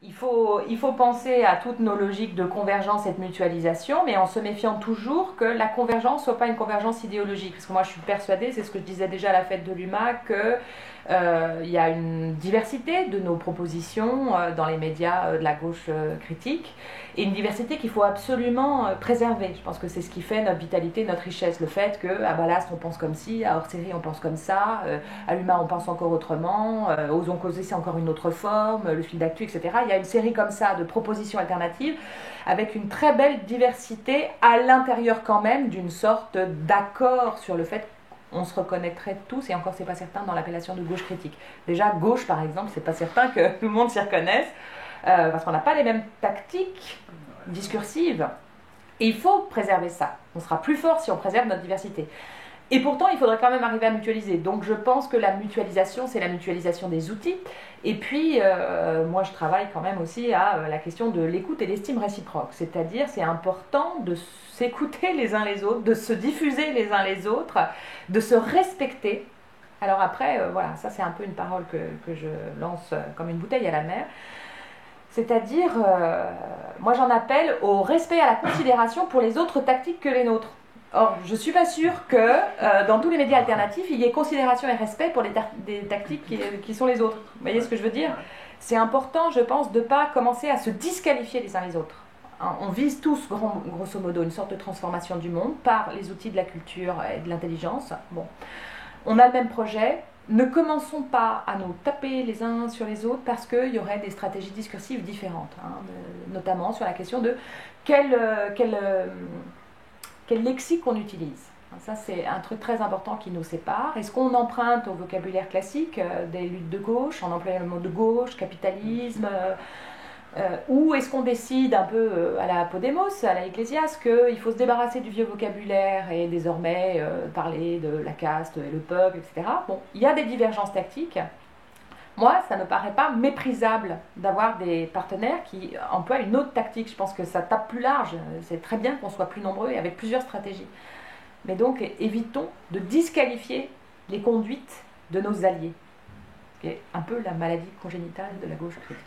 Il faut penser à toutes nos logiques de convergence et de mutualisation, mais en se méfiant toujours que la convergence ne soit pas une convergence idéologique. Parce que moi, je suis persuadée, c'est ce que je disais déjà à la fête de l'UMA, qu'il y a une diversité de nos propositions dans les médias de la gauche critique, et une diversité qu'il faut absolument préserver. Je pense que c'est ce qui fait notre vitalité, notre richesse. Le fait qu'à Ballast, on pense comme ci, à Hors-série, on pense comme ça, à l'UMA, on pense encore autrement, Osons causer, c'est encore une autre forme, le fil d'actu, etc. Il y a une série comme ça de propositions alternatives avec une très belle diversité à l'intérieur quand même d'une sorte d'accord sur le fait qu'on se reconnaîtrait tous, et encore c'est pas certain dans l'appellation de gauche critique. Déjà gauche par exemple, c'est pas certain que tout le monde s'y reconnaisse, parce qu'on n'a pas les mêmes tactiques discursives, et il faut préserver ça. On sera plus fort si on préserve notre diversité. Et pourtant, il faudrait quand même arriver à mutualiser. Donc je pense que la mutualisation, c'est la mutualisation des outils. Et puis, moi, je travaille quand même aussi à la question de l'écoute et l'estime réciproque. C'est-à-dire, c'est important de s'écouter les uns les autres, de se diffuser les uns les autres, de se respecter. Alors après, voilà, ça c'est un peu une parole que je lance comme une bouteille à la mer. C'est-à-dire, moi j'en appelle au respect et à la considération pour les autres tactiques que les nôtres. Or, je ne suis pas sûre que dans tous les médias alternatifs, il y ait considération et respect pour des tactiques qui sont les autres. Vous voyez ce que je veux dire? C'est important, je pense, de ne pas commencer à se disqualifier les uns les autres. Hein, on vise tous, grosso modo, une sorte de transformation du monde par les outils de la culture et de l'intelligence. Bon. On a le même projet. Ne commençons pas à nous taper les uns sur les autres parce qu'il y aurait des stratégies discursives différentes, hein, notamment sur la question de quel lexique on utilise. Ça, c'est un truc très important qui nous sépare. Est-ce qu'on emprunte au vocabulaire classique des luttes de gauche, en employant le mot de gauche, capitalisme, ou est-ce qu'on décide un peu à la Podemos, à la Ecclésiaste, qu'il faut se débarrasser du vieux vocabulaire et désormais parler de la caste et le peuple, etc. Bon, il y a des divergences tactiques. Moi, ça ne me paraît pas méprisable d'avoir des partenaires qui emploient une autre tactique. Je pense que ça tape plus large. C'est très bien qu'on soit plus nombreux et avec plusieurs stratégies. Mais donc, évitons de disqualifier les conduites de nos alliés, qui est un peu la maladie congénitale de la gauche critique.